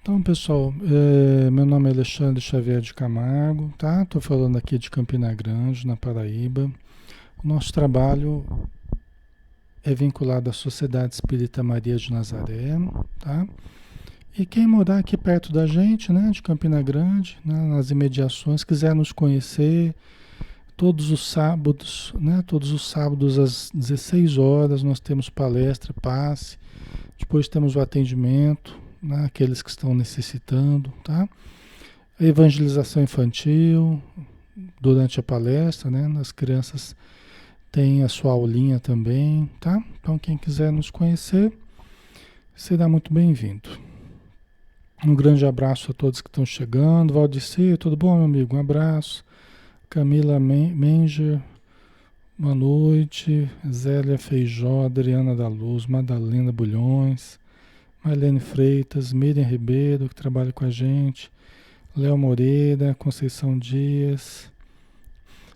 Então, pessoal, meu nome é Alexandre Xavier de Camargo, tá? Estou falando aqui de Campina Grande, na Paraíba. O nosso trabalho é vinculado à Sociedade Espírita Maria de Nazaré, tá? E quem morar aqui perto da gente, né, de Campina Grande, né, nas imediações, quiser nos conhecer, todos os sábados, né, todos os sábados às 16 horas nós temos palestra, passe, depois temos o atendimento, né, aqueles que estão necessitando, tá? Evangelização infantil durante a palestra, né? As crianças têm a sua aulinha também, tá? Então quem quiser nos conhecer será muito bem-vindo. Um grande abraço a todos que estão chegando. Valdecir, tudo bom, meu amigo? Um abraço. Camila Menger, boa noite. Zélia Feijó, Adriana da Luz, Madalena Bulhões, Marlene Freitas, Miriam Ribeiro, que trabalha com a gente, Léo Moreira, Conceição Dias.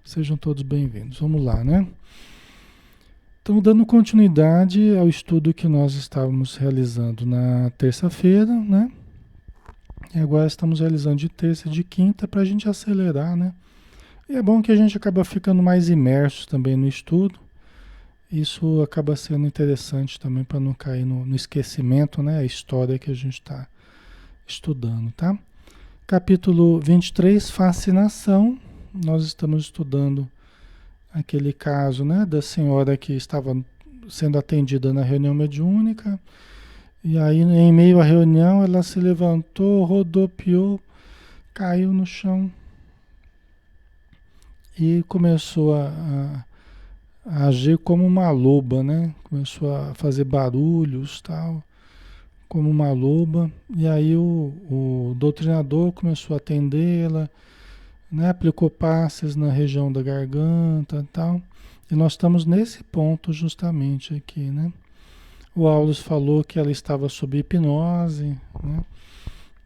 Sejam todos bem-vindos. Vamos lá, né? Então, dando continuidade ao estudo que nós estávamos realizando na terça-feira, né? E agora estamos realizando de terça e de quinta para a gente acelerar, né? E é bom que a gente acaba ficando mais imerso também no estudo. Isso acaba sendo interessante também para não cair no esquecimento, né? A história que a gente está estudando, tá? Capítulo 23, Fascinação. Nós estamos estudando aquele caso, né, da senhora que estava sendo atendida na reunião mediúnica, e aí em meio à reunião ela se levantou, rodopiou, caiu no chão e começou a agir como uma loba, né? Começou a fazer barulhos, tal, como uma loba, e aí o doutrinador começou a atendê-la, né? Aplicou passes na região da garganta e tal. E nós estamos nesse ponto justamente aqui, né? O Aulus falou que ela estava sob hipnose, né?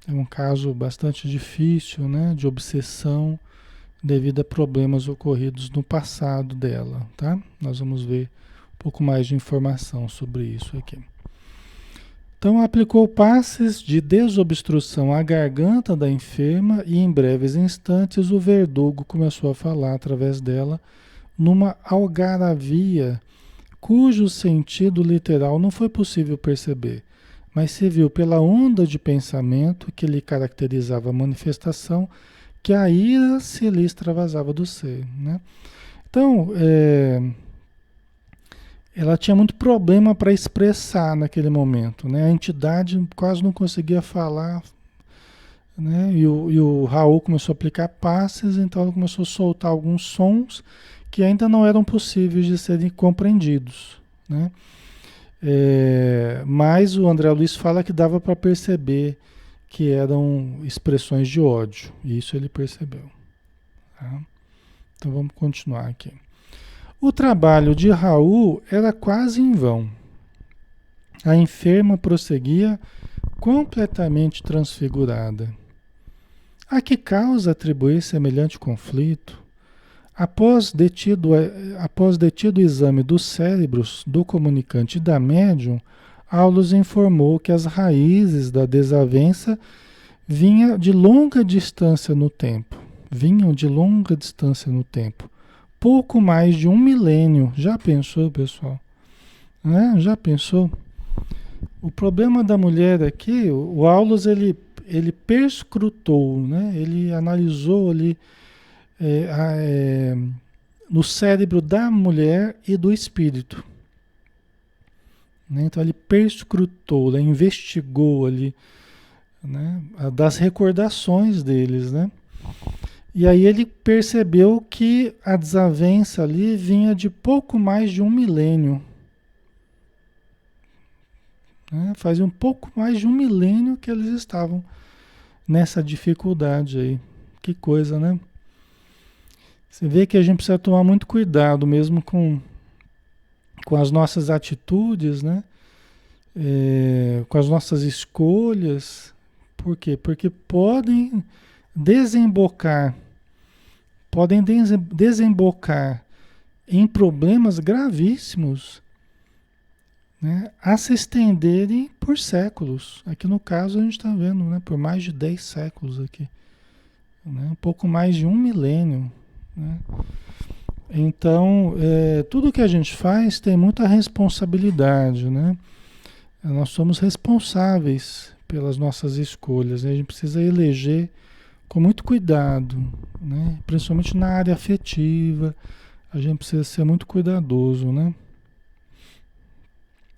É um caso bastante difícil, né? De obsessão devido a problemas ocorridos no passado dela, tá? Nós vamos ver um pouco mais de informação sobre isso aqui. Então aplicou passes de desobstrução à garganta da enferma e em breves instantes o verdugo começou a falar através dela numa algaravia cujo sentido literal não foi possível perceber, mas se viu pela onda de pensamento que lhe caracterizava a manifestação que a ira se lhe extravasava do ser, né? Então, ela tinha muito problema para expressar naquele momento, né? A entidade quase não conseguia falar, né? E o Raul começou a aplicar passes, então ela começou a soltar alguns sons que ainda não eram possíveis de serem compreendidos, né? Mas o André Luiz fala que dava para perceber que eram expressões de ódio, e isso ele percebeu, tá? Então vamos continuar aqui. O trabalho de Raul era quase em vão. A enferma prosseguia completamente transfigurada. A que causa atribuir semelhante conflito? Após detido o exame dos cérebros do comunicante e da médium, Aulus informou que as raízes da desavença vinham de longa distância no tempo. Pouco mais de 1 milênio. Já pensou, pessoal? Né? Já pensou? O problema da mulher aqui, o Aulus, ele perscrutou, né? Ele analisou ali no cérebro da mulher e do espírito, né? Então ele perscrutou, ele investigou ali, né? Das recordações deles, né? E aí ele percebeu que a desavença ali vinha de pouco mais de 1 milênio, né? Fazia um pouco mais de 1 milênio que eles estavam nessa dificuldade aí. Que coisa, né? Você vê que a gente precisa tomar muito cuidado mesmo com as nossas atitudes, né? Com as nossas escolhas. Por quê? Porque desembocar, podem desembocar em problemas gravíssimos, né, a se estenderem por séculos. Aqui no caso a gente está vendo, né, por mais de 10 séculos aqui, né, um pouco mais de 1 milênio. Né? Então, tudo que a gente faz tem muita responsabilidade, né? Nós somos responsáveis pelas nossas escolhas, né? A gente precisa eleger com muito cuidado, né? Principalmente na área afetiva, a gente precisa ser muito cuidadoso, né?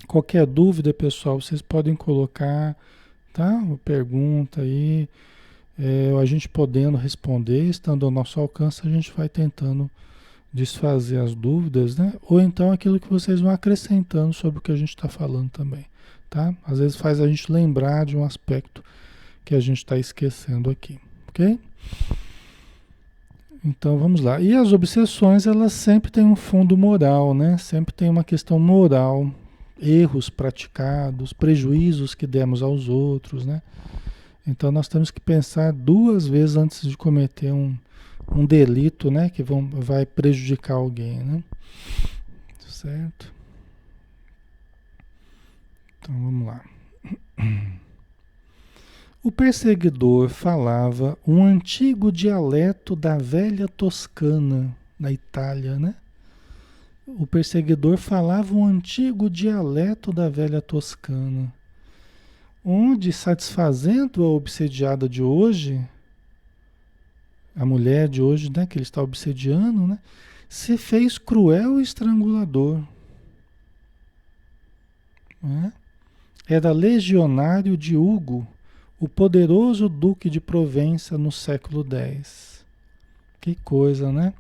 Qualquer dúvida, pessoal, vocês podem colocar, tá? Uma pergunta aí, a gente podendo responder, estando ao nosso alcance, a gente vai tentando desfazer as dúvidas, né? Ou então aquilo que vocês vão acrescentando sobre o que a gente está falando também, tá? Às vezes faz a gente lembrar de um aspecto que a gente está esquecendo aqui, ok? Então vamos lá. E as obsessões, elas sempre têm um fundo moral, né? Sempre tem uma questão moral, erros praticados, prejuízos que demos aos outros, né? Então nós temos que pensar 2 vezes antes de cometer um delito, né, que vai prejudicar alguém, né? Certo? Então vamos lá. O perseguidor falava um antigo dialeto da velha Toscana, na Itália, né? O perseguidor falava um antigo dialeto da velha Toscana, onde, satisfazendo a obsediada de hoje, a mulher de hoje, né, que ele está obsediando, né, se fez cruel e estrangulador. Né? Era legionário de Hugo, o poderoso duque de Provença no século X. Que coisa, né?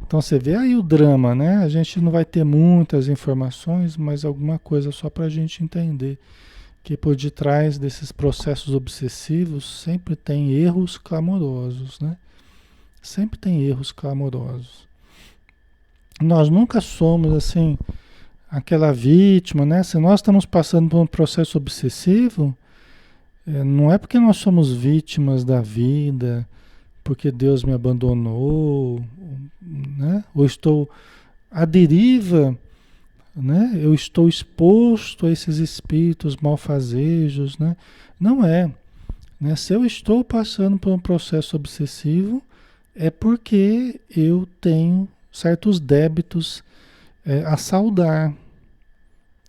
Então você vê aí o drama, né? A gente não vai ter muitas informações, mas alguma coisa só para a gente entender que por detrás desses processos obsessivos sempre tem erros clamorosos, né? Sempre tem erros clamorosos. Nós nunca somos assim aquela vítima, né? Se nós estamos passando por um processo obsessivo, não é porque nós somos vítimas da vida, porque Deus me abandonou, né? Ou estou à deriva, né? Eu estou exposto a esses espíritos malfazejos, né? Não é, né? Se eu estou passando por um processo obsessivo, é porque eu tenho certos débitos a saldar.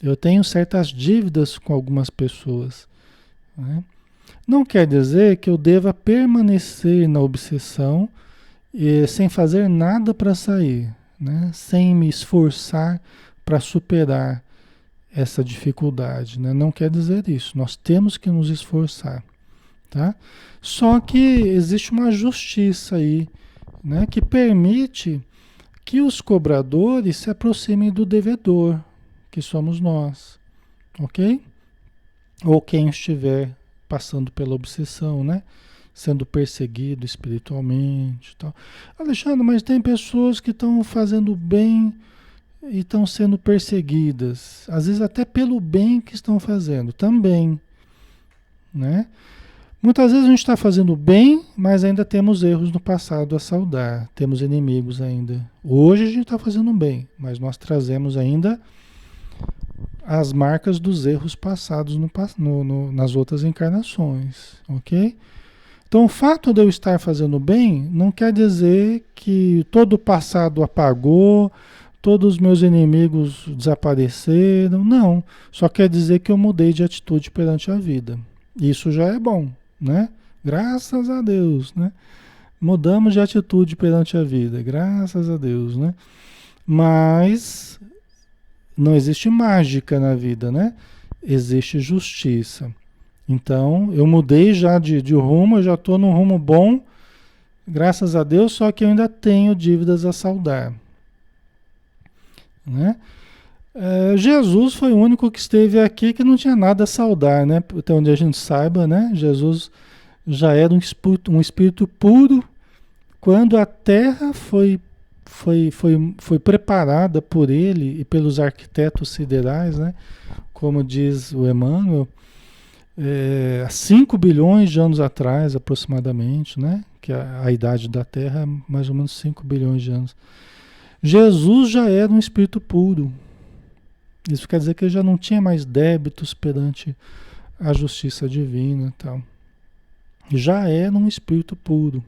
Eu tenho certas dívidas com algumas pessoas. Né? Não quer dizer que eu deva permanecer na obsessão sem fazer nada para sair, né? Sem me esforçar para superar essa dificuldade. Né? Não quer dizer isso. Nós temos que nos esforçar. Tá? Só que existe uma justiça aí, né, que permite que os cobradores se aproximem do devedor, que somos nós, ok? Ou quem estiver passando pela obsessão, né? Sendo perseguido espiritualmente e tal. Alexandre, mas tem pessoas que estão fazendo bem e estão sendo perseguidas, às vezes até pelo bem que estão fazendo também, né? Muitas vezes a gente está fazendo bem, mas ainda temos erros no passado a saldar, temos inimigos ainda. Hoje a gente está fazendo bem, mas nós trazemos ainda as marcas dos erros passados nas outras encarnações, ok? Então o fato de eu estar fazendo bem não quer dizer que todo o passado apagou, todos os meus inimigos desapareceram, não. Só quer dizer que eu mudei de atitude perante a vida. Isso já é bom. Né? Graças a Deus, né? Mudamos de atitude perante a vida, graças a Deus, né? Mas não existe mágica na vida, né? Existe justiça. Então, eu mudei já de rumo, eu já estou num rumo bom, graças a Deus, só que eu ainda tenho dívidas a saldar, né? Jesus foi o único que esteve aqui que não tinha nada a saudar, né? Até onde a gente saiba, né? Jesus já era um espírito puro quando a terra foi preparada por ele e pelos arquitetos siderais, né? Como diz o Emmanuel, há 5 bilhões de anos atrás, aproximadamente, né? Que a idade da Terra é mais ou menos 5 bilhões de anos. Jesus já era um espírito puro. Isso quer dizer que ele já não tinha mais débitos perante a justiça divina e tal. Já era um espírito puro,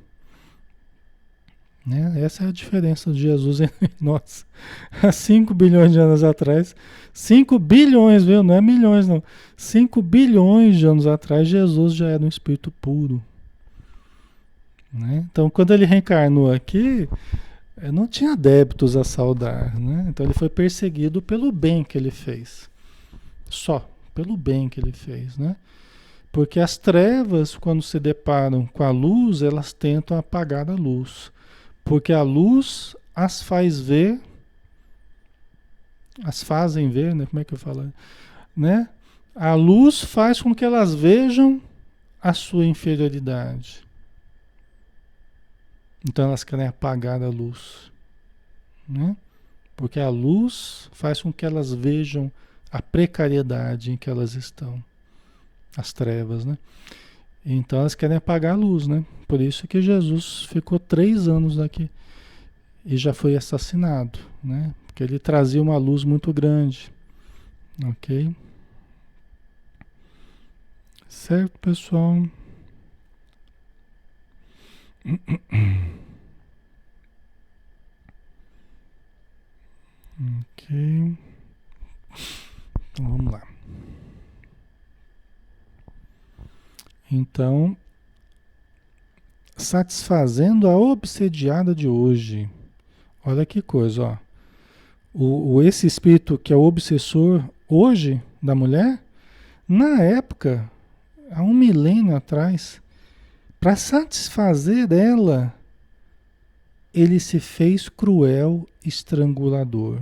né? Essa é a diferença de Jesus entre nós. Há 5 bilhões de anos atrás, 5 bilhões, viu? Não é milhões, não. 5 bilhões de anos atrás, Jesus já era um espírito puro, né? Então, quando ele reencarnou aqui, não tinha débitos a saldar, né? Então, ele foi perseguido pelo bem que ele fez. Só pelo bem que ele fez, né? Porque as trevas, quando se deparam com a luz, elas tentam apagar a luz. Porque a luz as faz ver, as fazem ver, né? Como é que eu falo? Né? A luz faz com que elas vejam a sua inferioridade. Então elas querem apagar a luz, né? Porque a luz faz com que elas vejam a precariedade em que elas estão, as trevas, né? Então elas querem apagar a luz, né? Por isso que Jesus ficou 3 anos aqui e já foi assassinado, né? Porque ele trazia uma luz muito grande, ok? Certo, pessoal? Ok. Então vamos lá. Então, satisfazendo a obsediada de hoje. Olha que coisa, ó. Esse espírito que é o obsessor hoje da mulher, na época, há 1 milênio atrás, para satisfazer ela, ele se fez cruel estrangulador.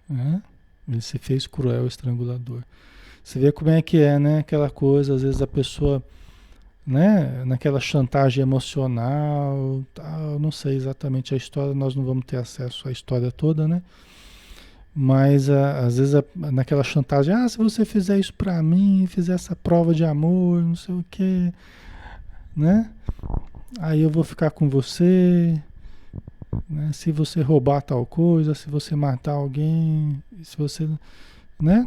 Né? Ele se fez cruel estrangulador. Você vê como é que é, né? Aquela coisa, às vezes a pessoa, né? Naquela chantagem emocional, tal, não sei exatamente a história, nós não vamos ter acesso à história toda, né? Mas às vezes naquela chantagem, se você fizer isso pra mim, fizer essa prova de amor, não sei o quê, né? Aí eu vou ficar com você, né? Se você roubar tal coisa, se você matar alguém, se você, né?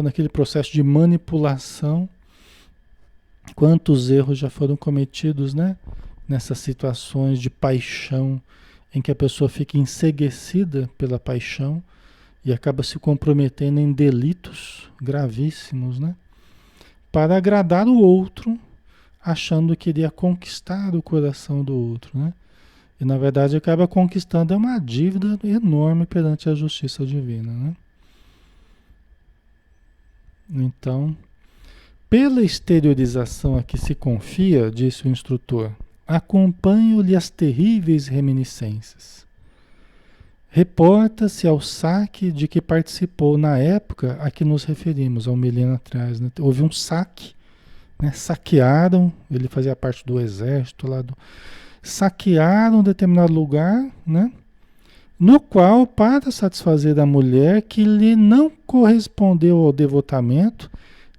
Naquele processo de manipulação, quantos erros já foram cometidos, né? Nessas situações de paixão, em que a pessoa fica enceguecida pela paixão e acaba se comprometendo em delitos gravíssimos, né? Para agradar o outro, achando que iria conquistar o coração do outro, né? E na verdade acaba conquistando uma dívida enorme perante a justiça divina, né? Então, pela exteriorização a que se confia, disse o instrutor, acompanham-lhe as terríveis reminiscências. Reporta-se ao saque de que participou na época a que nos referimos, há 1 milênio atrás. Né? Houve um saque, né? Saquearam, ele fazia parte do exército lá, saquearam um determinado lugar, né? No qual, para satisfazer a mulher que lhe não correspondeu ao devotamento,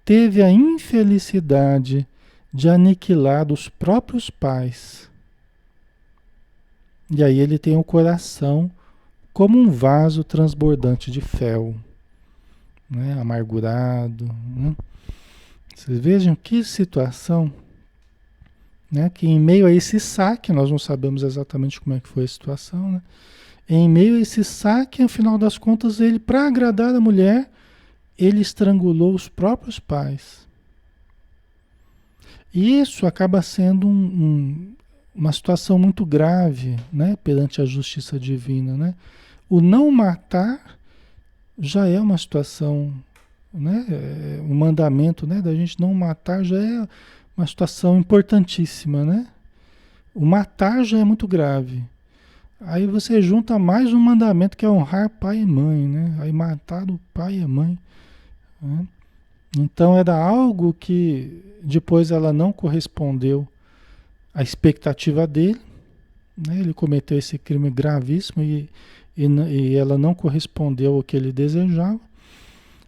teve a infelicidade de aniquilar os próprios pais. E aí ele tem o coração como um vaso transbordante de fel, né? Amargurado. Né? Vocês vejam que situação, né? Que em meio a esse saque, nós não sabemos exatamente como é que foi a situação, né? Em meio a esse saque, no final das contas, ele, para agradar a mulher, ele estrangulou os próprios pais. E isso acaba sendo uma situação muito grave, né? Perante a justiça divina, né? O não matar já é uma situação, né? O mandamento, né? Da gente não matar já é uma situação importantíssima, né? O matar já é muito grave. Aí você junta mais um mandamento que é honrar pai e mãe, né? Aí matar o pai e a mãe, né? Então era algo que depois ela não correspondeu à expectativa dele, né? Ele cometeu esse crime gravíssimo e ela não correspondeu ao que ele desejava.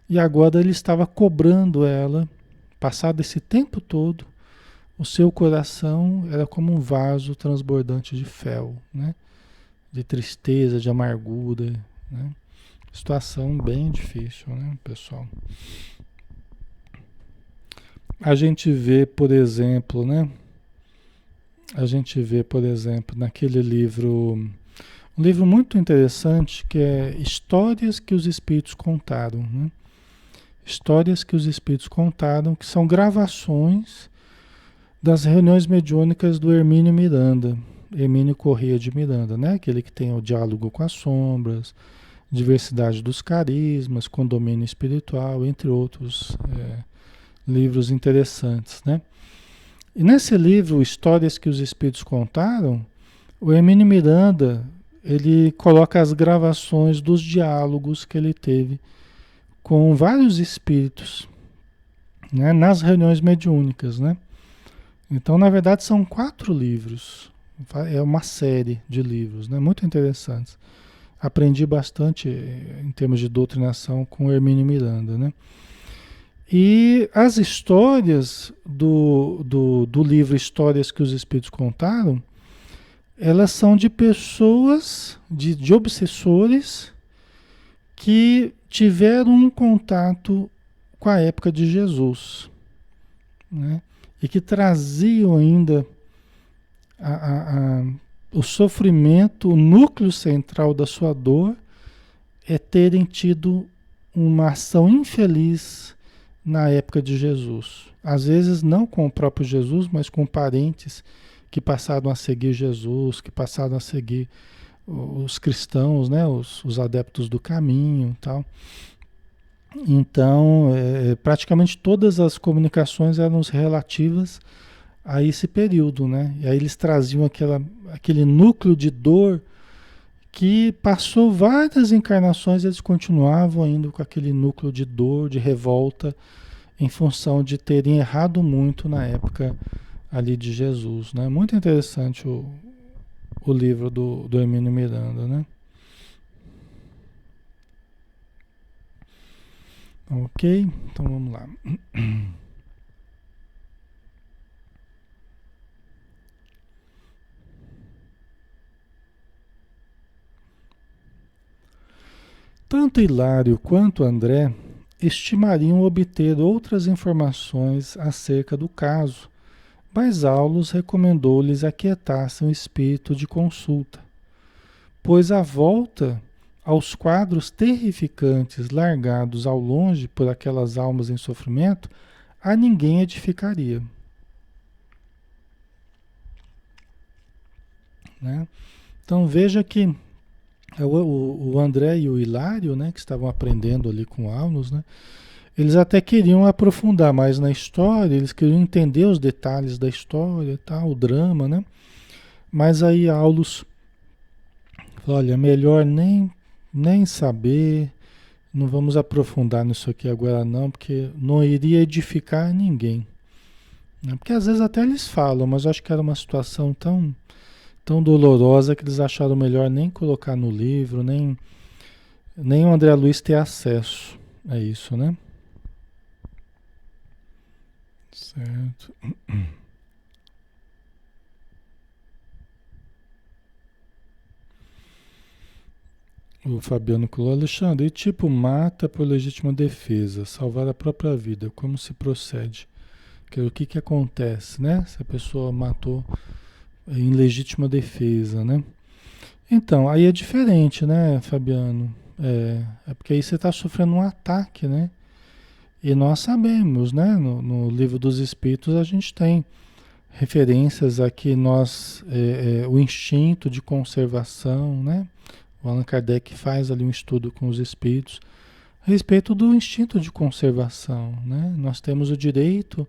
E agora ele estava cobrando ela, passado esse tempo todo, o seu coração era como um vaso transbordante de fel, né? De tristeza, de amargura, né? Situação bem difícil, né, pessoal? A gente vê, por exemplo, né? A gente vê, por exemplo, naquele livro, um livro muito interessante que é Histórias que os Espíritos Contaram, né? Histórias que os Espíritos Contaram, que são gravações das reuniões mediúnicas do Hermínio Miranda, Hermínio Corrêa de Miranda, né? Aquele que tem o diálogo com as sombras, diversidade dos carismas, condomínio espiritual, entre outros livros interessantes, né? E nesse livro, Histórias que os Espíritos Contaram, o Hermínio Miranda, ele coloca as gravações dos diálogos que ele teve com vários espíritos, né, nas reuniões mediúnicas, né? Então, na verdade, são 4 livros. É uma série de livros, né? Muito interessantes. Aprendi bastante em termos de doutrinação com o Hermínio Miranda, né? E as histórias do livro Histórias que os Espíritos Contaram, elas são de pessoas, de obsessores que tiveram um contato com a época de Jesus, né? E que traziam ainda a, a, a, o sofrimento, o núcleo central da sua dor é terem tido uma ação infeliz na época de Jesus. Às vezes não com o próprio Jesus, mas com parentes que passaram a seguir Jesus, que passaram a seguir os cristãos, né, os adeptos do caminho e tal. Então, praticamente todas as comunicações eram relativas a esse período, né? E aí eles traziam aquele núcleo de dor que passou várias encarnações, eles continuavam ainda com aquele núcleo de dor, de revolta, em função de terem errado muito na época ali de Jesus, né? Muito interessante o livro do Hermínio Miranda, né? Ok, então vamos lá. Tanto Hilário quanto André estimariam obter outras informações acerca do caso, mas Aulus recomendou-lhes aquietassem o espírito de consulta, pois a volta aos quadros terrificantes largados ao longe por aquelas almas em sofrimento a ninguém edificaria, né? Então veja que o André e o Hilário, né, que estavam aprendendo ali com Aulus, né, eles até queriam aprofundar mais na história, eles queriam entender os detalhes da história, tá, o drama, né? Mas aí Aulus falou, olha, melhor nem saber, não vamos aprofundar nisso aqui agora não, porque não iria edificar ninguém, né? Porque às vezes até eles falam, mas eu acho que era uma situação tão dolorosa que eles acharam melhor nem colocar no livro, nem o André Luiz ter acesso a isso, né? Certo. O Fabiano colocou, Alexandre, e tipo mata por legítima defesa, salvar a própria vida, como se procede? O que acontece, né? Se a pessoa matou em legítima defesa, né? Então, aí é diferente, né, Fabiano? É porque aí você está sofrendo um ataque, né? E nós sabemos, né? No Livro dos Espíritos a gente tem referências a que o instinto de conservação, né? O Allan Kardec faz ali um estudo com os espíritos a respeito do instinto de conservação, né? Nós temos o direito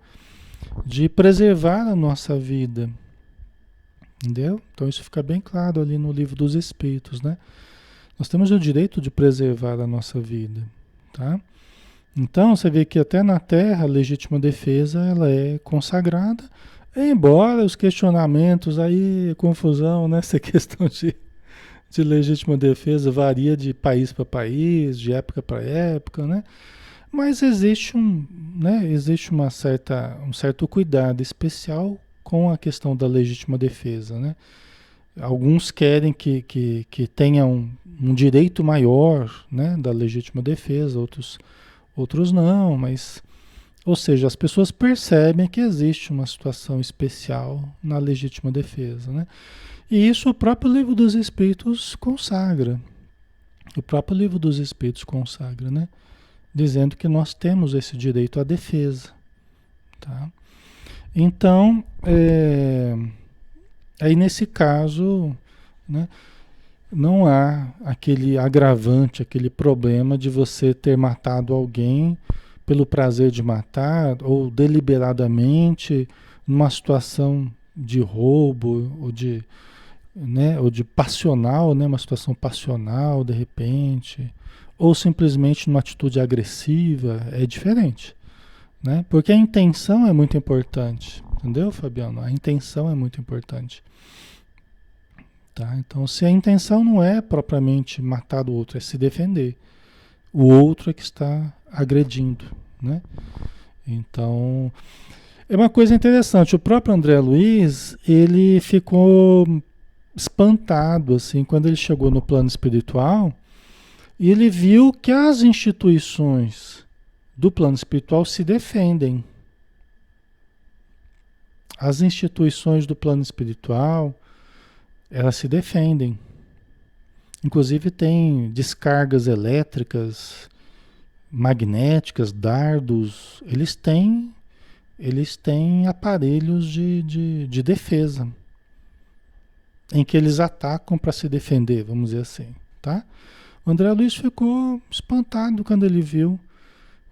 de preservar a nossa vida, entendeu? Então isso fica bem claro ali no Livro dos Espíritos, né? Nós temos o direito de preservar a nossa vida, tá? Então você vê que até na Terra a legítima defesa ela é consagrada, embora os questionamentos aí, confusão, né? Essa questão de legítima defesa varia de país para país, de época para época, né? Mas existe um certo cuidado especial com a questão da legítima defesa, né? Alguns querem que tenha um direito maior, né, da legítima defesa, outros não, mas, ou seja, as pessoas percebem que existe uma situação especial na legítima defesa, né? E isso o próprio Livro dos Espíritos consagra. O próprio Livro dos Espíritos consagra, né? Dizendo que nós temos esse direito à defesa, tá? Então, aí nesse caso, né, não há aquele agravante, aquele problema de você ter matado alguém pelo prazer de matar ou deliberadamente numa situação de roubo ou de, né, ou de passional, né, uma situação passional de repente, ou simplesmente numa atitude agressiva, é diferente, né? Porque a intenção é muito importante, entendeu, Fabiano? A intenção é muito importante. Tá? Então, se a intenção não é propriamente matar o outro, é se defender. O outro é que está agredindo, né? Então, é uma coisa interessante. O próprio André Luiz, ele ficou espantado, assim, quando ele chegou no plano espiritual, e ele viu que as instituições do plano espiritual se defendem. As instituições do plano espiritual, elas se defendem. Inclusive tem descargas elétricas, magnéticas, dardos, eles têm aparelhos de defesa, em que eles atacam para se defender, vamos dizer assim, tá? O André Luiz ficou espantado quando ele viu,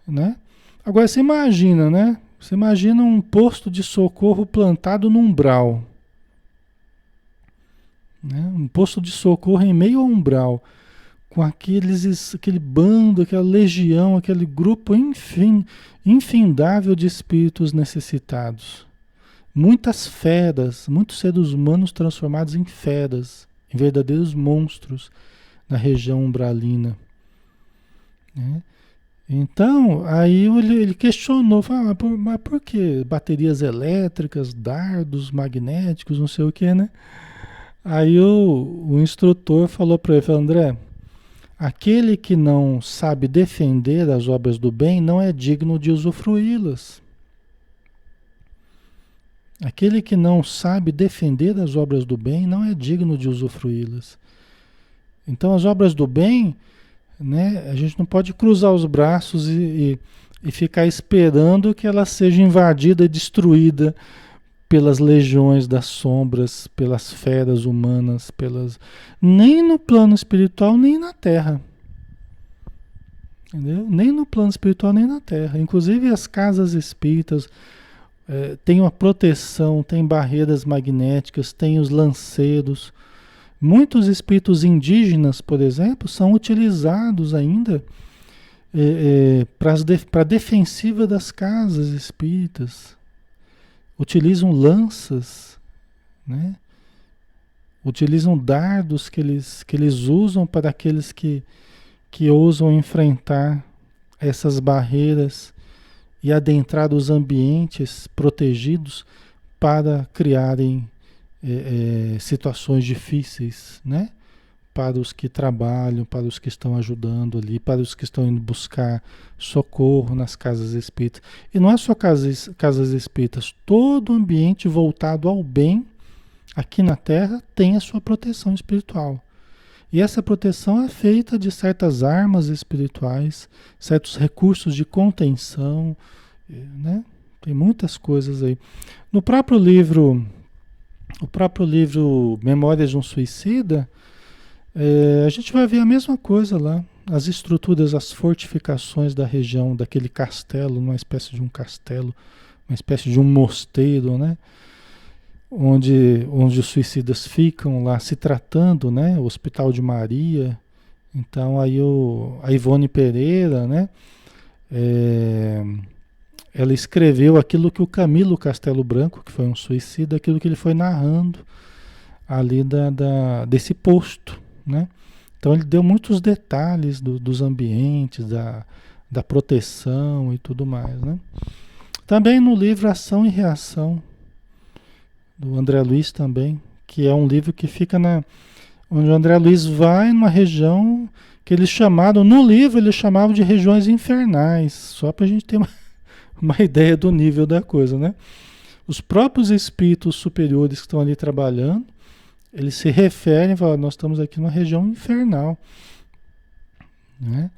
né? Agora você imagina, né? Você imagina um posto de socorro plantado no umbral, né? Um posto de socorro em meio ao umbral, com aquele bando, aquela legião, aquele grupo infindável de espíritos necessitados. Muitas feras, muitos seres humanos transformados em feras, em verdadeiros monstros na região umbralina, né? Então, aí ele questionou, falou, mas por que baterias elétricas, dardos magnéticos, não sei o que, né? Aí o instrutor falou para ele, falou, André, aquele que não sabe defender as obras do bem não é digno de usufruí-las. Aquele que não sabe defender as obras do bem não é digno de usufruí-las. Então as obras do bem, né, a gente não pode cruzar os braços e ficar esperando que ela seja invadida e destruída pelas legiões das sombras, pelas feras humanas, nem no plano espiritual, nem na Terra. Entendeu? Nem no plano espiritual, nem na Terra. Inclusive as casas espíritas têm uma proteção, tem barreiras magnéticas, tem os lanceiros. Muitos espíritos indígenas, por exemplo, são utilizados ainda para a defensiva das casas espíritas. Utilizam lanças, né? Utilizam dardos que eles usam para aqueles que ousam enfrentar essas barreiras e adentrar os ambientes protegidos para criarem situações difíceis, né? Para os que trabalham, para os que estão ajudando ali, para os que estão indo buscar socorro nas casas espíritas. E não é só casas espíritas, todo ambiente voltado ao bem aqui na Terra tem a sua proteção espiritual. E essa proteção é feita de certas armas espirituais, certos recursos de contenção, né? Tem muitas coisas aí. No próprio livro Memórias de um Suicida, a gente vai ver a mesma coisa lá. As estruturas, as fortificações da região, daquele castelo, uma espécie de um castelo, uma espécie de um mosteiro, né? Onde os suicidas ficam lá se tratando, né? O Hospital de Maria. Então aí a Ivone Pereira, né? Ela escreveu aquilo que o Camilo Castelo Branco, que foi um suicida, aquilo que ele foi narrando ali desse posto, né? Então ele deu muitos detalhes dos ambientes, da proteção e tudo mais, né? Também no livro Ação e Reação, do André Luiz também, que é um livro que fica onde o André Luiz vai numa região que eles chamaram, no livro eles chamavam de regiões infernais, só para a gente ter uma ideia do nível da coisa, né? Os próprios espíritos superiores que estão ali trabalhando, eles se referem, falam, nós estamos aqui numa região infernal, né?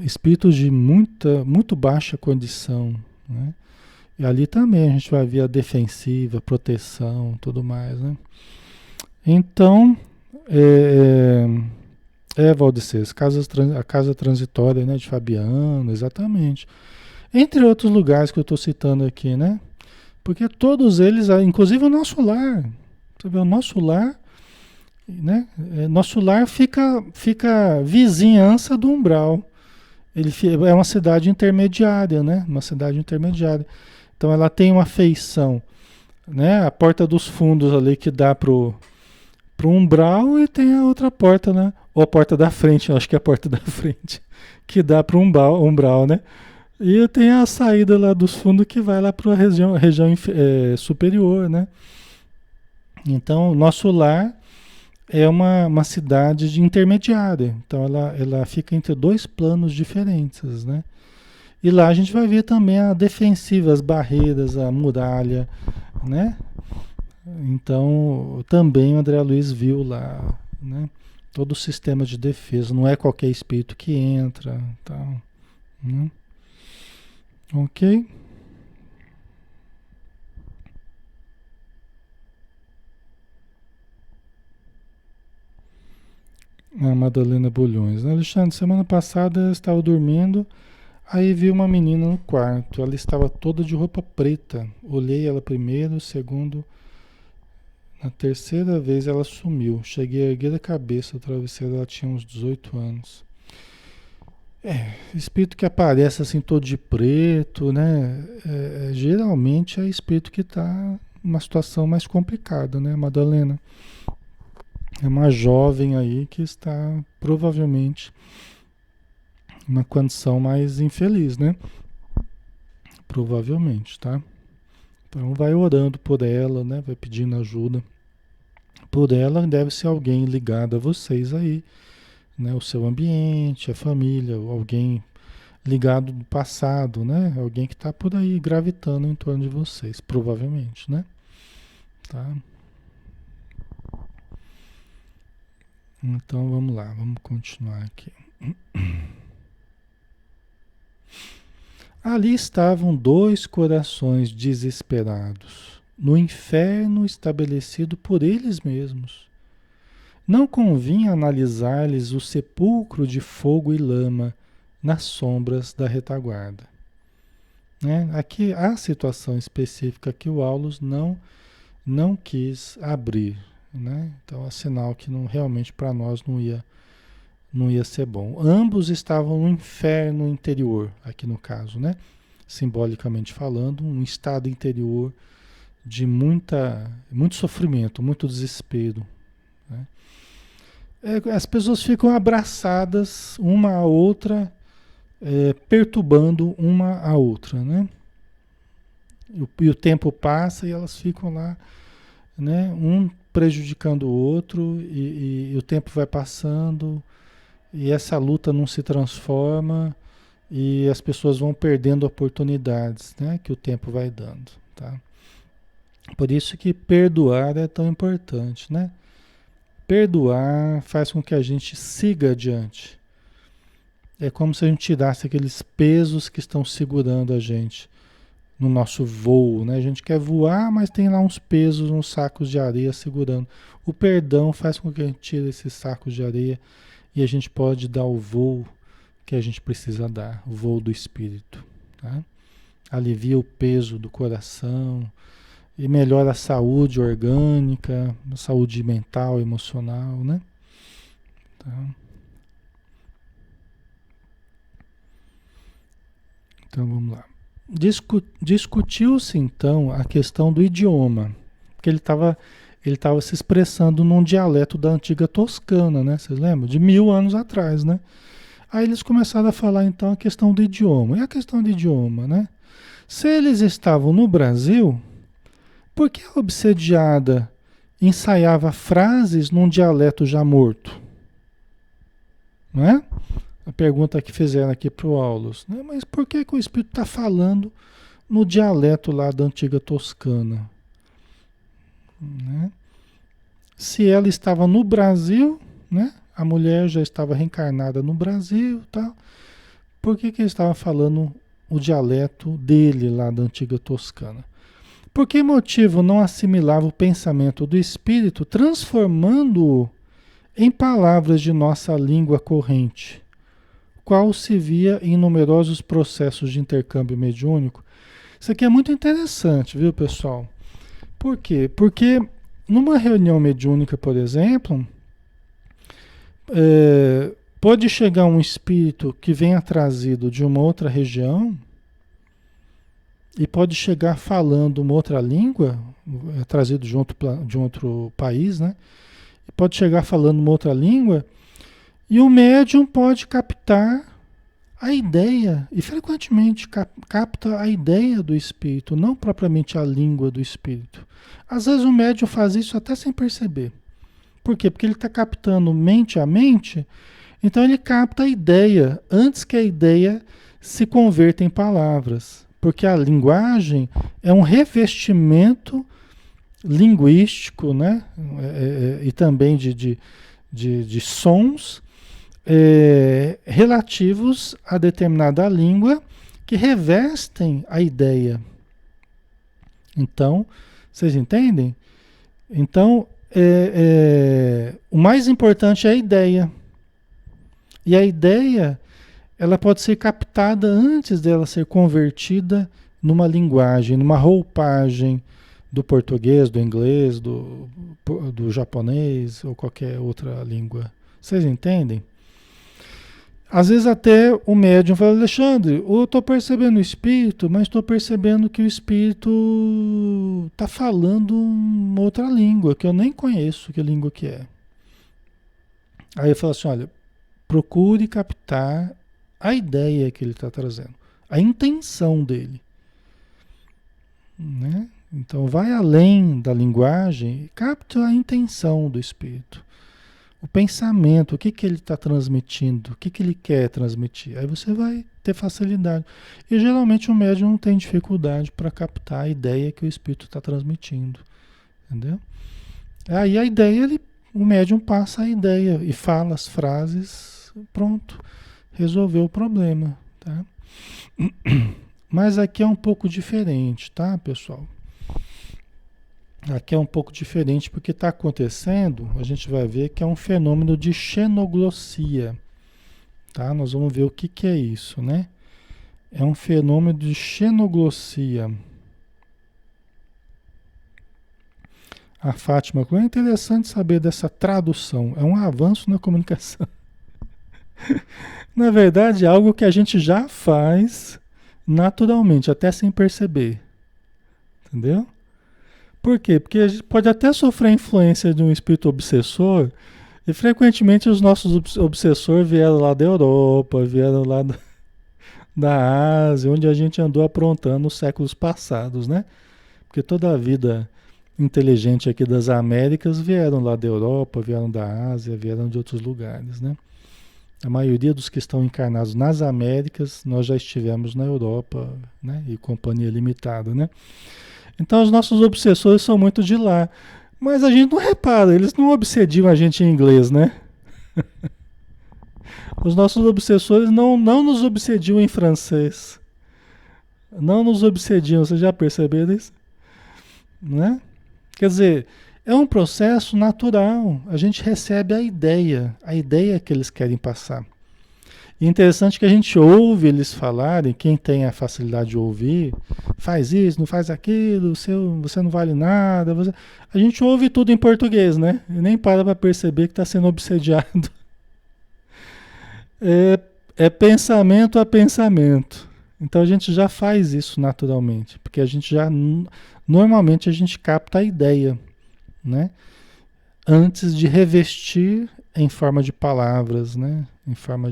Espíritos de muito baixa condição, né? E ali também a gente vai ver a defensiva, proteção, tudo mais, né? Então, Valdecir, a casa transitória, né, de Fabiano, exatamente. Entre outros lugares que eu estou citando aqui, né? Porque todos eles, inclusive o nosso lar, você vê, o nosso lar, né? Nosso lar fica vizinhança do umbral. Ele é uma cidade intermediária, né? Uma cidade intermediária. Então ela tem uma feição, né? A porta dos fundos ali que dá pro umbral e tem a outra porta, né? Ou a porta da frente, eu acho que é a porta da frente, que dá pro umbral, né? E tem a saída lá dos fundos que vai lá para a região superior, né? Então, nosso lar é uma cidade de intermediária. Então, ela fica entre dois planos diferentes, né? E lá a gente vai ver também a defensiva, as barreiras, a muralha, né? Então, também o André Luiz viu lá, né? Todo o sistema de defesa. Não é qualquer espírito que entra, tal, né? Ok? A Madalena Bulhões, né? Alexandre, semana passada eu estava dormindo, aí vi uma menina no quarto. Ela estava toda de roupa preta. Olhei ela primeiro, segundo, na terceira vez ela sumiu. Cheguei a erguer a cabeça, o travesseiro, ela tinha uns 18 anos. Espírito que aparece assim todo de preto, né? Geralmente é espírito que está numa situação mais complicada, né, Madalena? É uma jovem aí que está provavelmente numa condição mais infeliz, né? Provavelmente, tá? Então vai orando por ela, né? Vai pedindo ajuda por ela. Deve ser alguém ligado a vocês aí, né? O seu ambiente, a família, alguém ligado do passado, né? Alguém que está por aí gravitando em torno de vocês, provavelmente, né? Tá? Então vamos lá, vamos continuar aqui. Ali estavam dois corações desesperados, no inferno estabelecido por eles mesmos. Não convinha analisar-lhes o sepulcro de fogo e lama nas sombras da retaguarda. Né? Aqui a situação específica que o Aulus não quis abrir. Né? Então é sinal que realmente para nós não ia ser bom. Ambos estavam no inferno interior, aqui no caso, né? Simbolicamente falando, um estado interior de muito sofrimento, muito desespero. Né? As pessoas ficam abraçadas uma à outra, perturbando uma à outra, né? E o tempo passa e elas ficam lá, né? Um prejudicando o outro e o tempo vai passando e essa luta não se transforma e as pessoas vão perdendo oportunidades, né? Que o tempo vai dando, tá? Por isso que perdoar é tão importante, né? Perdoar faz com que a gente siga adiante. É como se a gente tirasse aqueles pesos que estão segurando a gente no nosso voo, né? A gente quer voar, mas tem lá uns pesos, uns sacos de areia segurando. O perdão faz com que a gente tire esses sacos de areia e a gente pode dar o voo que a gente precisa dar, o voo do espírito, tá? Alivia o peso do coração e melhora a saúde orgânica, a saúde mental, emocional, né? Tá? Então vamos lá. Discutiu-se então a questão do idioma, porque ele tava se expressando num dialeto da antiga Toscana, né? Vocês lembram? De 1000 anos atrás, né? Aí eles começaram a falar então a questão do idioma. E a questão do idioma, né? Se eles estavam no Brasil, Por que a obsediada ensaiava frases num dialeto já morto? Não é? A pergunta que fizeram aqui para o Aulus. Né? Mas por que o espírito está falando no dialeto lá da antiga Toscana? Né? Se ela estava no Brasil, né? A mulher já estava reencarnada no Brasil, tal. Por que ele estava falando o dialeto dele lá da antiga Toscana? Por que motivo não assimilava o pensamento do espírito, transformando-o em palavras de nossa língua corrente, qual se via em numerosos processos de intercâmbio mediúnico? Isso aqui é muito interessante, viu, pessoal? Por quê? Porque numa reunião mediúnica, por exemplo, pode chegar um espírito que venha trazido de uma outra região e pode chegar falando uma outra língua, trazido de outro país, né? E pode chegar falando uma outra língua e o médium pode captar a ideia, e frequentemente capta a ideia do espírito, não propriamente a língua do espírito. Às vezes o médium faz isso até sem perceber. Por quê? Porque ele está captando mente a mente, então ele capta a ideia antes que a ideia se converta em palavras. Porque a linguagem é um revestimento linguístico, né? E também de sons relativos a determinada língua que revestem a ideia. Então, vocês entendem? Então, o mais importante é a ideia. E a ideia, ela pode ser captada antes dela ser convertida numa linguagem, numa roupagem do português, do inglês, do japonês ou qualquer outra língua. Vocês entendem? Às vezes até o médium fala, Alexandre, eu estou percebendo o espírito, mas estou percebendo que o espírito está falando uma outra língua, que eu nem conheço que língua que é. Aí eu falo assim, olha, procure captar a ideia que ele está trazendo, a intenção dele. Né? Então vai além da linguagem e capta a intenção do espírito. O pensamento, o que ele está transmitindo, o que ele quer transmitir. Aí você vai ter facilidade. E geralmente o médium não tem dificuldade para captar a ideia que o espírito está transmitindo. Entendeu? Aí a ideia, o médium passa a ideia e fala as frases, pronto, resolveu o problema. Tá? Mas aqui é um pouco diferente, tá, pessoal? Aqui é um pouco diferente porque está acontecendo, a gente vai ver que é um fenômeno de xenoglossia, tá? Nós vamos ver o que é isso, né? É um fenômeno de xenoglossia. A Fátima, é interessante saber dessa tradução, é um avanço na comunicação. Na verdade, é algo que a gente já faz naturalmente, até sem perceber, entendeu? Por quê? Porque a gente pode até sofrer a influência de um espírito obsessor, e frequentemente os nossos obsessores vieram lá da Europa, vieram lá da Ásia, onde a gente andou aprontando nos séculos passados, né? Porque toda a vida inteligente aqui das Américas vieram lá da Europa, vieram da Ásia, vieram de outros lugares, né? A maioria dos que estão encarnados nas Américas, nós já estivemos na Europa, né? E companhia limitada, né? Então os nossos obsessores são muito de lá. Mas a gente não repara, eles não obsediam a gente em inglês, né? Os nossos obsessores não nos obsediam em francês. Não nos obsediam, vocês já perceberam isso? Né? Quer dizer, é um processo natural. A gente recebe a ideia que eles querem passar. E é interessante que a gente ouve eles falarem, quem tem a facilidade de ouvir, faz isso, não faz aquilo, você não vale nada. A gente ouve tudo em português, né? E nem para perceber que está sendo obsediado. É pensamento a pensamento. Então a gente já faz isso naturalmente, porque a gente normalmente a gente capta a ideia, né? Antes de revestir em forma de palavras, né? Em forma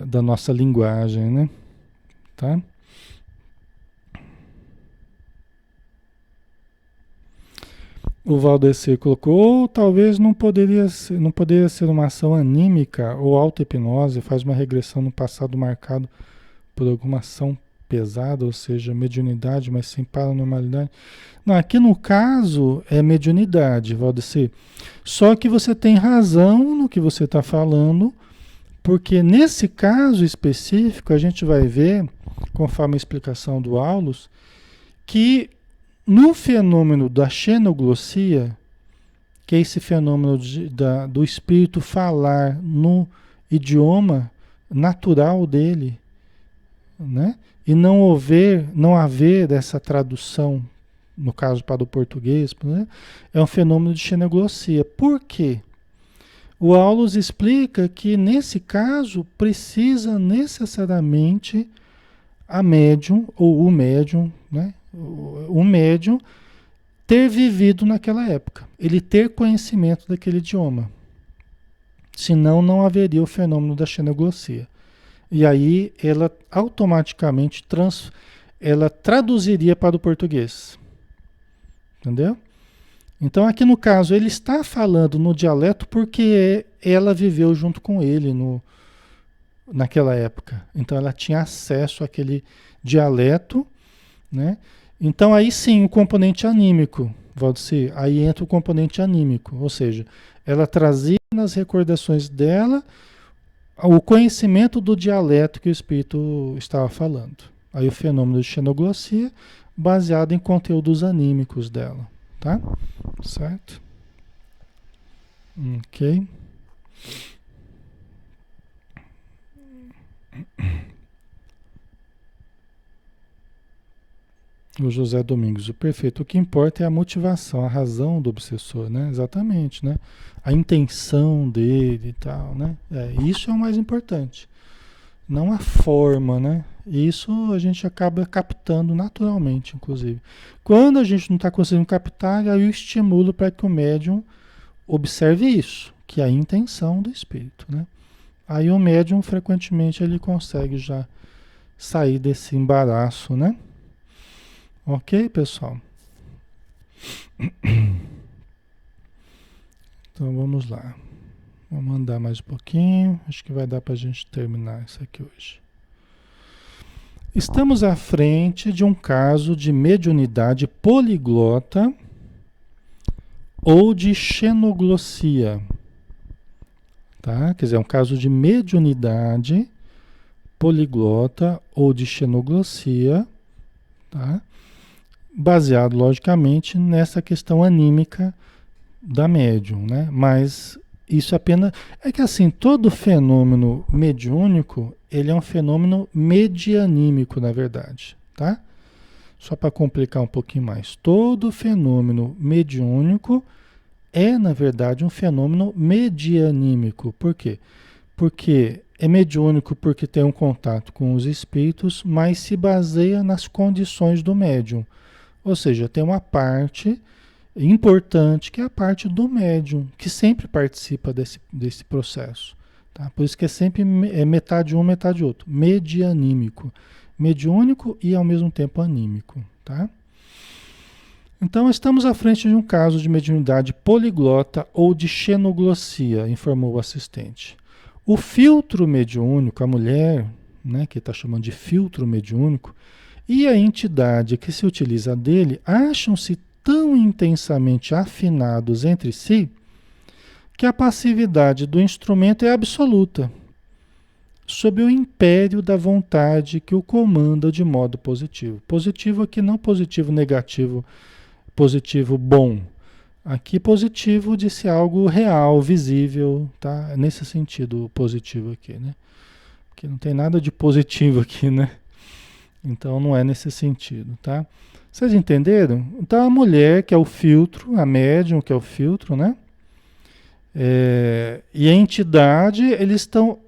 da nossa linguagem, né? Tá? O Valdecir colocou, ou talvez não poderia ser uma ação anímica ou auto-hipnose, faz uma regressão no passado marcado por alguma ação pesada, ou seja, mediunidade, mas sem paranormalidade. Não, aqui no caso é mediunidade, Valdecir. Só que você tem razão no que você está falando, porque nesse caso específico a gente vai ver, conforme a explicação do Aulus, que no fenômeno da xenoglossia, que é esse fenômeno do espírito falar no idioma natural dele, né? E não haver essa tradução, no caso para o português, né? É um fenômeno de xenoglossia. Por quê? O Aulus explica que nesse caso precisa necessariamente a médium ou o médium, né? O médium ter vivido naquela época, ele ter conhecimento daquele idioma. Senão não haveria o fenômeno da xenoglossia. E aí ela automaticamente ela traduziria para o português. Entendeu? Então aqui no caso ele está falando no dialeto porque ela viveu junto com ele naquela época. Então ela tinha acesso àquele dialeto, né? Então aí sim o componente anímico, Valdecir, aí entra o componente anímico, ou seja, ela trazia nas recordações dela o conhecimento do dialeto que o espírito estava falando. Aí o fenômeno de xenoglossia baseado em conteúdos anímicos dela, tá? Certo? Ok. O José Domingos, o perfeito. O que importa é a motivação, a razão do obsessor, né? Exatamente, né? A intenção dele e tal, né? Isso é o mais importante. Não a forma, né? Isso a gente acaba captando naturalmente, inclusive. Quando a gente não está conseguindo captar, aí eu estimulo para que o médium observe isso, que é a intenção do espírito, né? Aí o médium, frequentemente, ele consegue já sair desse embaraço, né? Ok, pessoal? Então vamos lá. Vamos andar mais um pouquinho. Acho que vai dar para a gente terminar isso aqui hoje. Estamos à frente de um caso de mediunidade poliglota ou de xenoglossia. Tá? Quer dizer, é um caso de mediunidade poliglota ou de xenoglossia, tá? Baseado, logicamente, nessa questão anímica da médium, né? Mas isso apenas... É que assim, todo fenômeno mediúnico, ele é um fenômeno medianímico, na verdade, tá? Só para complicar um pouquinho mais. Todo fenômeno mediúnico é, na verdade, um fenômeno medianímico. Por quê? Porque é mediúnico porque tem um contato com os espíritos, mas se baseia nas condições do médium. Ou seja, tem uma parte importante que é a parte do médium, que sempre participa desse processo. Tá? Por isso que é sempre metade um, metade outro. Medianímico. Mediúnico e ao mesmo tempo anímico. Tá? Então estamos à frente de um caso de mediunidade poliglota ou de xenoglossia, informou o assistente. O filtro mediúnico, a mulher, né, que está chamando de filtro mediúnico, e a entidade que se utiliza dele acham-se tão intensamente afinados entre si que a passividade do instrumento é absoluta, sob o império da vontade que o comanda de modo positivo. Positivo aqui não positivo negativo, positivo bom. Aqui positivo de ser algo real, visível, tá? Nesse sentido positivo aqui, né? Porque não tem nada de positivo aqui, né? Então não é nesse sentido, tá? Vocês entenderam? Então a mulher que é o filtro, a médium que é o filtro, né? E a entidade, eles estão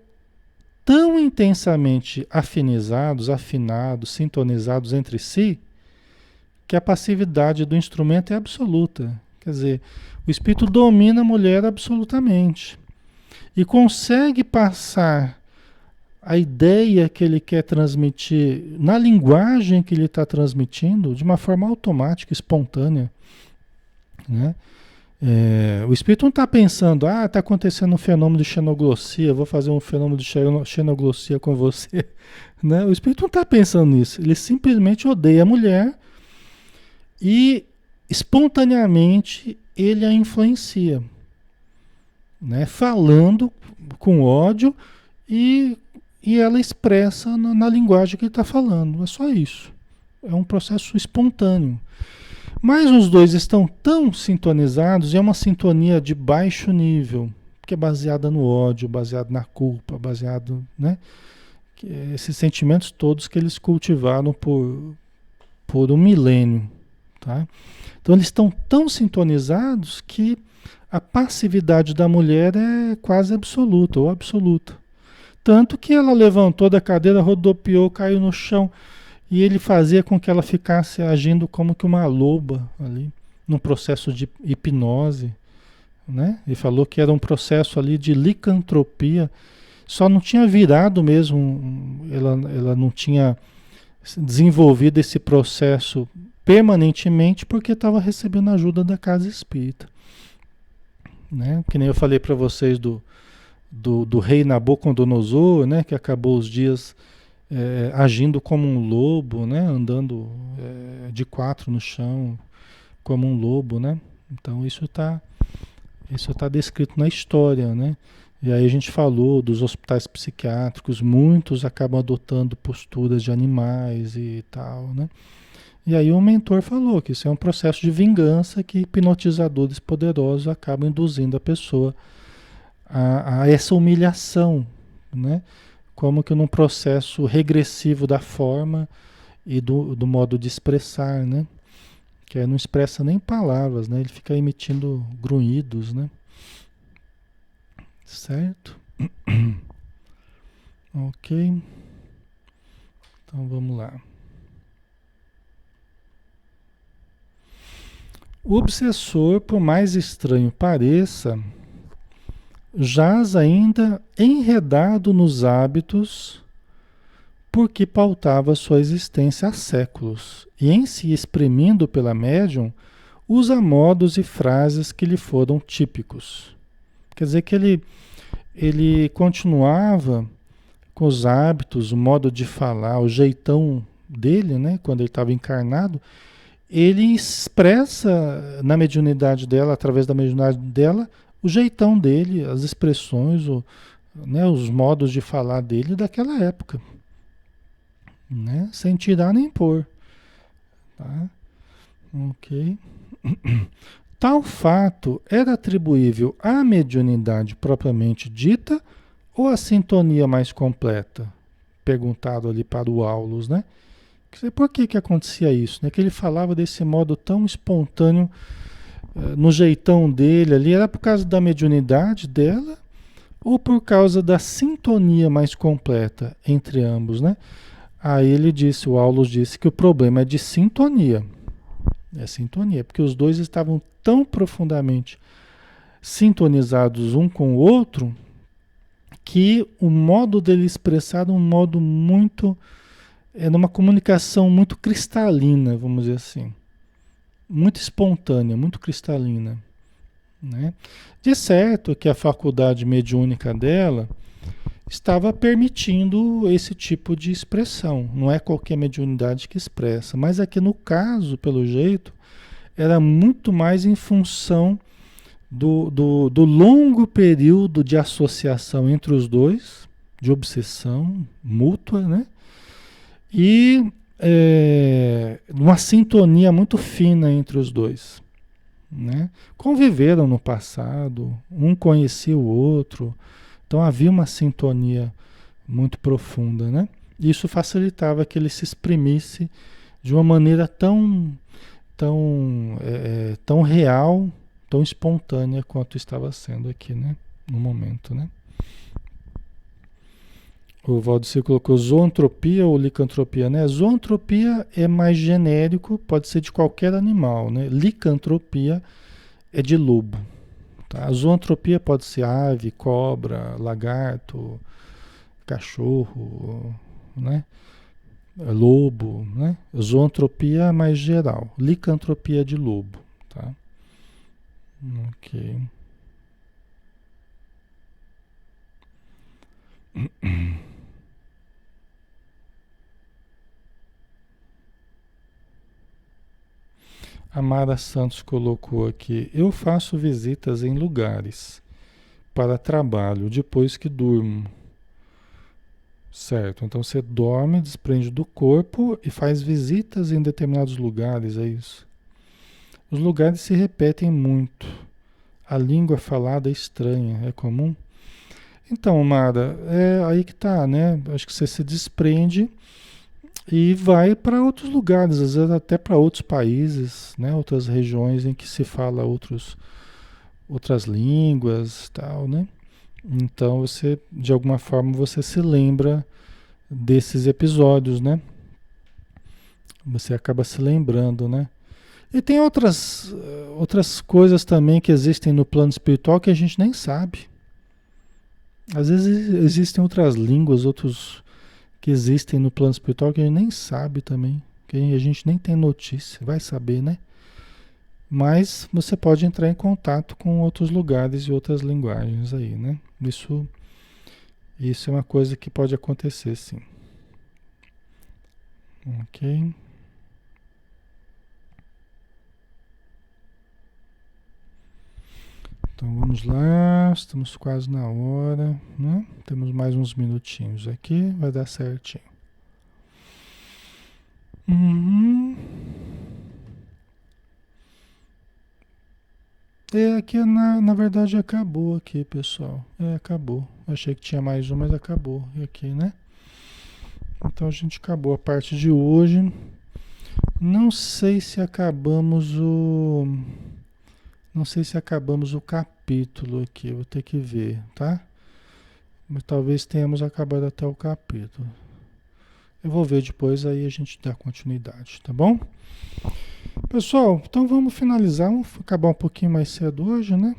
tão intensamente afinados, sintonizados entre si, que a passividade do instrumento é absoluta. Quer dizer, o espírito domina a mulher absolutamente e consegue passar a ideia que ele quer transmitir na linguagem que ele está transmitindo de uma forma automática, espontânea. né? O espírito não está pensando, está acontecendo um fenômeno de xenoglossia, vou fazer um fenômeno de xenoglossia com você. Né? O espírito não está pensando nisso, ele simplesmente odeia a mulher e espontaneamente ele a influencia, né? Falando com ódio e, e ela expressa na linguagem que ele está falando. É só isso. É um processo espontâneo. Mas os dois estão tão sintonizados, e é uma sintonia de baixo nível, que é baseada no ódio, baseado na culpa, baseado, né? Esses sentimentos todos que eles cultivaram por um milênio, tá? Então eles estão tão sintonizados que a passividade da mulher é quase absoluta, ou absoluta. Tanto que ela levantou da cadeira, rodopiou, caiu no chão, e ele fazia com que ela ficasse agindo como que uma loba ali, num processo de hipnose, né? Ele falou que era um processo ali de licantropia, só não tinha virado mesmo, ela não tinha desenvolvido esse processo permanentemente porque estava recebendo ajuda da casa espírita, né? Que nem eu falei para vocês do rei Nabucodonosor, né? Que acabou os dias agindo como um lobo, né? Andando de quatro no chão, como um lobo, né? Então isso tá descrito na história, né? E aí a gente falou dos hospitais psiquiátricos, muitos acabam adotando posturas de animais e tal, né? E aí o mentor falou que isso é um processo de vingança que hipnotizadores poderosos acabam induzindo a pessoa a essa humilhação, né? Como que num processo regressivo da forma e do modo de expressar, né? Que aí não expressa nem palavras, né? Ele fica emitindo grunhidos, né? Certo? Ok. Então vamos lá. O obsessor, por mais estranho pareça, jaz ainda enredado nos hábitos porque pautava sua existência há séculos e, em se exprimindo pela médium, usa modos e frases que lhe foram típicos. Quer dizer que ele continuava com os hábitos, o modo de falar, o jeitão dele, né, quando ele estava encarnado, ele expressa na mediunidade dela, através da mediunidade dela, o jeitão dele, as expressões, né, os modos de falar dele daquela época, né, sem tirar nem pôr. Tá? Ok. Tal fato era atribuível à mediunidade propriamente dita ou à sintonia mais completa? Perguntado ali para o Aulus, né? Por que acontecia isso? Né? Que ele falava desse modo tão espontâneo, no jeitão dele ali, era por causa da mediunidade dela ou por causa da sintonia mais completa entre ambos, né? Aí ele disse, o Aulus disse que o problema é de sintonia. É sintonia, porque os dois estavam tão profundamente sintonizados um com o outro que o modo dele expressar era um modo muito, numa comunicação muito cristalina, vamos dizer assim, muito espontânea, muito cristalina, né? De certo que a faculdade mediúnica dela estava permitindo esse tipo de expressão, não é qualquer mediunidade que expressa, mas aqui no caso, pelo jeito, era muito mais em função do longo período de associação entre os dois, de obsessão mútua, né? E uma sintonia muito fina entre os dois, né? Conviveram no passado, um conhecia o outro, então havia uma sintonia muito profunda, né? Isso facilitava que ele se exprimisse de uma maneira tão real, tão espontânea quanto estava sendo aqui, né? No momento, né? O Valdecir colocou zoantropia ou licantropia, né? Zoantropia é mais genérico, pode ser de qualquer animal, né? Licantropia é de lobo, tá? A zoantropia pode ser ave, cobra, lagarto, cachorro, né? Lobo, né? Zoantropia é mais geral, licantropia é de lobo, tá? Ok. A Mara Santos colocou aqui: eu faço visitas em lugares para trabalho depois que durmo. Certo, então você dorme, desprende do corpo e faz visitas em determinados lugares, é isso? Os lugares se repetem muito. A língua falada é estranha, é comum? Então, Mara, é aí que tá, né? Acho que você se desprende e vai para outros lugares, às vezes até para outros países, né? Outras regiões em que se fala outras línguas, tal, né? Então você, de alguma forma, você se lembra desses episódios, né? Você acaba se lembrando, né? E tem outras coisas também que existem no plano espiritual que a gente nem sabe. Às vezes existem outras línguas, outros que existem no plano espiritual que a gente nem sabe também, que a gente nem tem notícia, vai saber, né? Mas você pode entrar em contato com outros lugares e outras linguagens aí, né? Isso é uma coisa que pode acontecer, sim. Ok? Então vamos lá, estamos quase na hora, né? Temos mais uns minutinhos aqui, vai dar certinho. Uhum. Aqui na verdade acabou aqui, pessoal. Acabou. Achei que tinha mais um, mas acabou aqui, né? Então a gente acabou a parte de hoje. Não sei se acabamos o. Não sei se acabamos o capítulo aqui, vou ter que ver, tá? Mas talvez tenhamos acabado até o capítulo. Eu vou ver depois, aí a gente dá continuidade, tá bom? Pessoal, então vamos finalizar. Vamos acabar um pouquinho mais cedo hoje, né?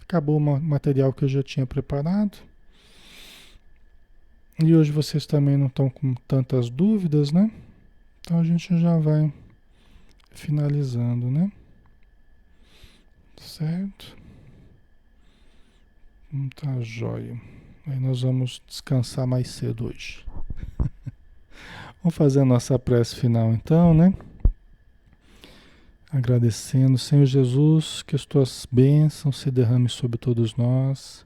Acabou o material que eu já tinha preparado. E hoje vocês também não estão com tantas dúvidas, né? Então a gente já vai finalizando, né? Certo? Tá jóia. Aí nós vamos descansar mais cedo hoje. Vamos fazer a nossa prece final então, né? Agradecendo, Senhor Jesus, que as tuas bênçãos se derramem sobre todos nós,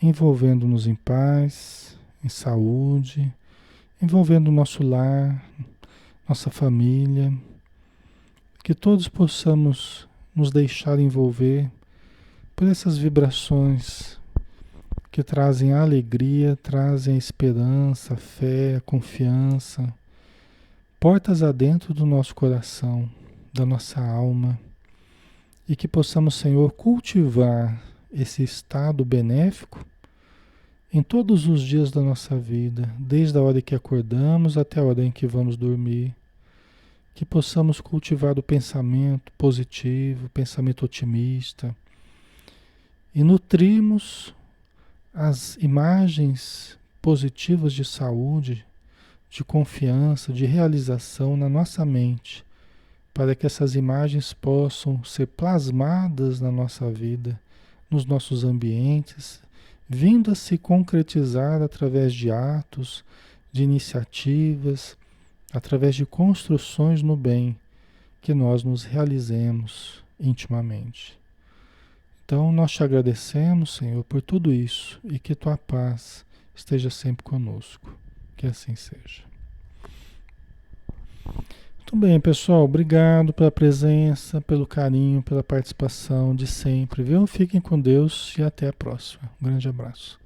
envolvendo-nos em paz, em saúde, envolvendo o nosso lar, nossa família, que todos possamos nos deixar envolver por essas vibrações que trazem alegria, trazem esperança, fé, confiança, portas adentro do nosso coração, da nossa alma, e que possamos, Senhor, cultivar esse estado benéfico em todos os dias da nossa vida, desde a hora que acordamos até a hora em que vamos dormir, que possamos cultivar o pensamento positivo, o pensamento otimista, e nutrirmos as imagens positivas de saúde, de confiança, de realização na nossa mente, para que essas imagens possam ser plasmadas na nossa vida, nos nossos ambientes, vindo a se concretizar através de atos, de iniciativas, através de construções no bem, que nós nos realizemos intimamente. Então, nós te agradecemos, Senhor, por tudo isso e que tua paz esteja sempre conosco. Que assim seja. Muito bem, pessoal. Obrigado pela presença, pelo carinho, pela participação de sempre, viu? Fiquem com Deus e até a próxima. Um grande abraço.